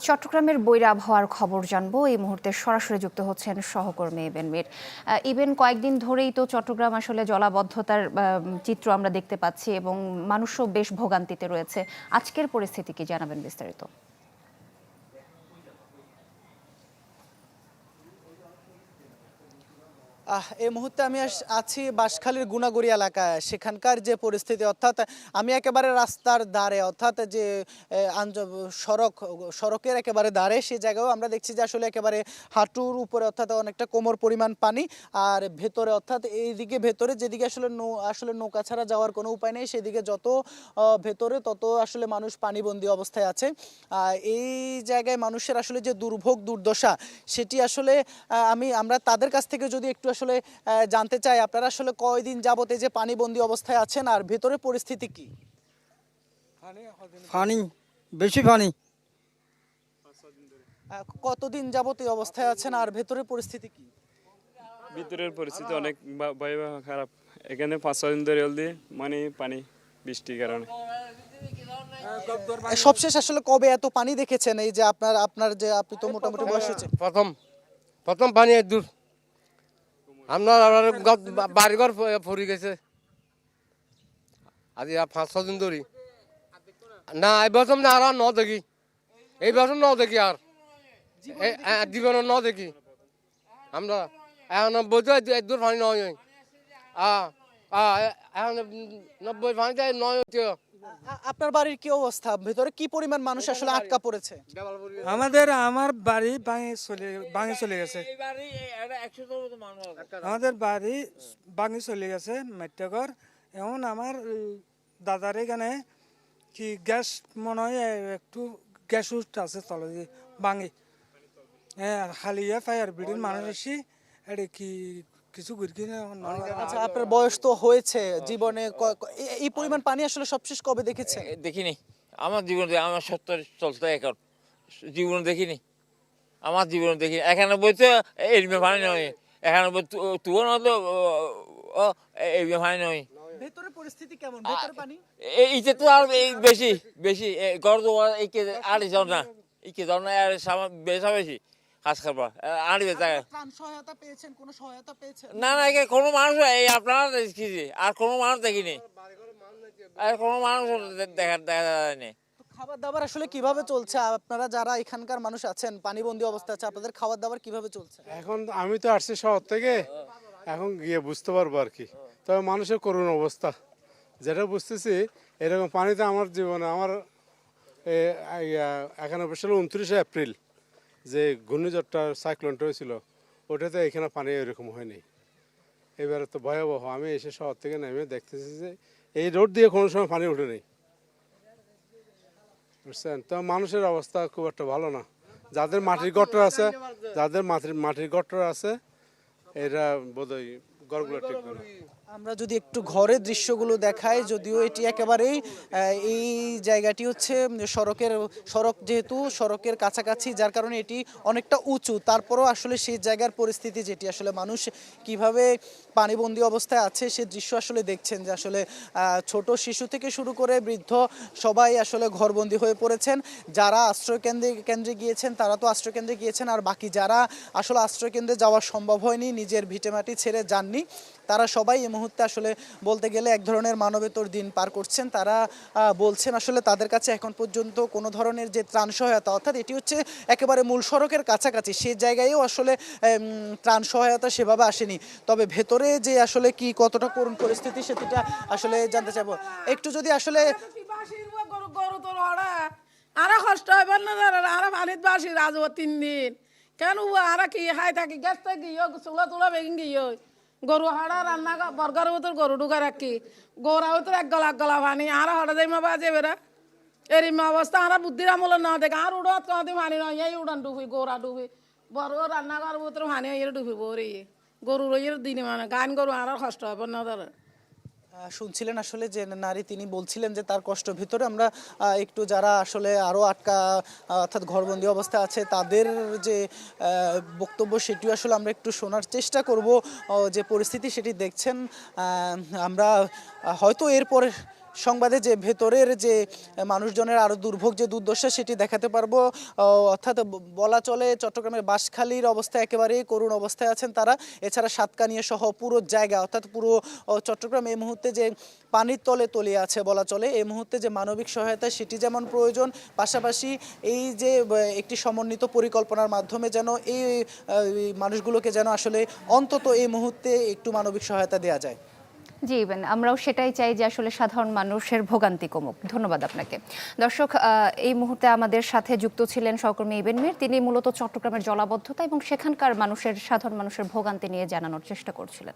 চট্টগ্রামের বৈরী আবহাওয়ার খবর জানবো এই মুহূর্তে সরাসরি যুক্ত হচ্ছেন সহকর্মী ইবেন মীর। ইবেন, কয়েকদিন ধরেই তো চট্টগ্রাম আসলে জলাবদ্ধতার চিত্র আমরা দেখতে পাচ্ছি এবং মানুষও বেশ ভোগান্তিতে রয়েছে। আজকের পরিস্থিতি কি জানাবেন বিস্তারিত? এই মুহূর্তে আমি আছি বাঁশখালীর গুনাগুড়ি এলাকায়। সেখানকার যে পরিস্থিতি, অর্থাৎ আমি একেবারে রাস্তার ধারে, অর্থাৎ যে সড়কের একেবারে ধারে, সেই জায়গায়ও আমরা দেখছি যে আসলে একেবারে হাঁটুর উপরে, অর্থাৎ অনেকটা কোমর পরিমাণ পানি। আর ভেতরে, অর্থাৎ এইদিকে ভেতরে যেদিকে আসলে নৌকা ছাড়া যাওয়ার কোনো উপায় নেই, সেদিকে যত ভেতরে তত আসলে মানুষ পানিবন্দী অবস্থায় আছে। এই জায়গায় মানুষের আসলে যে দুর্ভোগ দুর্দশা, সেটি আসলে আমরা তাদের কাছ থেকে যদি একটু আসলে জানতে চাই, আপনারা আসলে কয়দিন যাবত এই যে পানিবন্দী অবস্থায় আছেন আর ভেতরে পরিস্থিতি কি? পানি, বেশি পানি। কতদিন যাবত এই অবস্থায় আছেন আর ভেতরে পরিস্থিতি কি? ভিতরের পরিস্থিতি অনেক ভয়াবহ খারাপ। এখানে 5-6 দিন ধরে অলদি মানে পানি বৃষ্টির কারণে। সবশেষ আসলে কবে এত পানি দেখেছেন? এই যে আপনি তো মোটামুটি বয়স হচ্ছে। প্রথম পানি দূর আপনার বাড়িঘর পড়ে গেছে আজ 5-6 দিন ধরে। না এই বছর না, আর ন দেখি, এই বছর ন দেখি, আর জীবনে ন দেখি আমরা। এখন বলতে দূর পানি নয়, এখন 90 পানিতে নয়। আপনার বাড়ির কি অবস্থা? ভেতরে কি পরিমাণ মানুষ আসলে আটকা পড়েছে? আমার বাড়ি ভাঙে চলে গেছে। আমাদের বাড়ি ভাঙে চলে গেছে মেট্টাঘর। এখন আমার দাদার এখানে কি গ্যাস মনে হয় একটু গ্যাস আছে তলে ভাঙে। হ্যাঁ, হালিয়া ফায়ার ব্রিগেড মানুষ এসে এটা কি কিছু আচ্ছা, আপনার বয়স তো হয়েছে, জীবনে এই পরিমাণ পানি আসলে সবশেষ কবে দেখেছে? দেখিনি আমার জীবনে, আমার 70 চলতে এখন জীবনে দেখিনি, আমার জীবনে দেখিনি। এখানে বলতে এরমে পানি নয়, এখানে তুও না তো এরমে পানি নয়। ভেতরে পরিস্থিতি কেমন? ভেতরে পানি এইটা তো আর বেশি বেশি গড় দেওয়ার এই আর যাও না, এই কে যাও না, আর বেশা বেশি কাজ করবা আনবে জায়গায়। ত্রাণ সহায়তা পেয়েছেন? কোনো সহায়তা পেয়েছেন? না না, কোনো মানুষ এই আপনারা দেখছি, আর কোনো মানুষ দেখিনি, আর কোনো মানুষ দেখা যায়নি। খাবার দাবার আসলে কিভাবে চলছে? আপনারা যারা এখানকার মানুষ আছেন, পানিবন্দী অবস্থা আছে, আপনাদের খাবার দাবার কিভাবে চলছে? এখন আমি তো আসছি শহর থেকে, এখন গিয়ে বুঝতে পারবো আর কি। তবে মানুষের করুণ অবস্থা যেটা বুঝতেছি, এরকম পানিতে আমার জীবনে আমার 91 সালে 29 এপ্রিল যে ঘূর্ণিঝড়টা সাইক্লোনটা হয়েছিল, ওটাতে এখানে পানি এরকম হয়নি। এবারে তো ভয়াবহ। আমি এসে শহর থেকে নেমে দেখতেছি যে এই রোড দিয়ে কোনো সময় পানি ওঠেনি, বুঝছেন? তো মানুষের অবস্থা খুব একটা ভালো না। যাদের মাটির গট্টর আছে এরা বোধহয় ঘরগুলো ঠিক করে। আমরা যদি একটু ঘরের দৃশ্যগুলো দেখাই, যদিও এটি একেবারেই এই জায়গাটি হচ্ছে সড়ক, যেহেতু সড়কের কাছাকাছি, যার কারণে এটি অনেকটা উঁচু। তারপরও আসলে সেই জায়গার পরিস্থিতি, যেটি আসলে মানুষ কিভাবে পানিবন্দী অবস্থায় আছে, সে দৃশ্য আসলে দেখছেন যে আসলে ছোট শিশু থেকে শুরু করে বৃদ্ধ সবাই আসলে ঘরবন্দি হয়ে পড়েছেন। যারা আশ্রয়কেন্দ্রে গিয়েছেন তারা তো আশ্রয়কেন্দ্রে গিয়েছেন, আর বাকি যারা আসলে আশ্রয়কেন্দ্রে যাওয়া সম্ভব হয়নি, নিজের ভিটেমাটি ছেড়ে যাননি, তারা সবাই এই মুহূর্তে আসলে বলতে গেলে এক ধরনের মানবেতর দিন পার করছেন। তারা বলছেন আসলে তাদের কাছে এখন পর্যন্ত কোনো ধরনের যে ত্রাণ সহায়তা, অর্থাৎ এটি হচ্ছে একেবারে মূল সড়কের কাছাকাছি, সেই জায়গায়ও আসলে ত্রাণ সহায়তা সেভাবে আসেনি। তবে ভেতরে যে আসলে কি কতটা করুণ পরিস্থিতি, সেটা আসলে জানতে চাইবো। একটু যদি আসলে আরা কষ্ট হইবার না, আরা পানিত বাসি রাজব 3 দিন কেন আরা কি হাই থাকি গ্যাস থাকি চুলা তুলা বেগিন গিয়ে গরু হাড়া রান্না বর্গার ভিতর গরু ঢুকা রাখি, গৌরা ভিতর এক গলা পানি আরা হঠাৎ যাইমা বাজে বেড়া এরিমা অবস্থা। আরা বুদ্ধির আমল না দেখে আর উড়াত কদি পানি নয়, এই উড়ান ডুবি গৌরা ডুবি বড় রান্নাঘর ভিতর পানি হয়ে ডুবি বরে গরু রইয়ের দিনে মানে গান গরু আর কষ্ট হইবার না তারা। শুনছিলেন আসলে যে নারী, তিনি বলছিলেন যে তার কষ্ট ভিতরে আমরা একটু যারা আসলে আরও আটকা, অর্থাৎ ঘরবন্দি অবস্থায় আছে, তাদের যে বক্তব্য সেটিও আসলে আমরা একটু শোনার চেষ্টা করব। যে পরিস্থিতি সেটি দেখছেন, আমরা হয়তো এরপরে সংবাদে যে ভেতরের যে মানুষজনের আরও দুর্ভোগ যে দুর্দশা সেটি দেখাতে পারবো। অর্থাৎ বলা চলে চট্টগ্রামের বাঁশখালীর অবস্থা একেবারেই করুণ অবস্থায় আছেন তারা। এছাড়া সাতকানিয়া সহ পুরো জায়গা অর্থাৎ পুরো চট্টগ্রাম এই মুহূর্তে যে পানির তলে তলিয়ে আছে বলা চলে। এই মুহূর্তে যে মানবিক সহায়তা সেটি যেমন প্রয়োজন, পাশাপাশি এই যে একটি সমন্বিত পরিকল্পনার মাধ্যমে যেন এই মানুষগুলোকে যেন আসলে অন্তত এই মুহূর্তে একটু মানবিক সহায়তা দেওয়া যায়। জি ইবেন, আমরাও সেটাই চাই যে আসলে সাধারণ মানুষের ভোগান্তি কমুক। ধন্যবাদ আপনাকে। দর্শক, এই মুহূর্তে আমাদের সাথে যুক্ত ছিলেন সহকর্মী ইবেন মীর। তিনি মূলত চট্টগ্রামের জলাবদ্ধতা এবং সেখানকার সাধারণ মানুষের ভোগান্তি নিয়ে জানানোর চেষ্টা করছিলেন।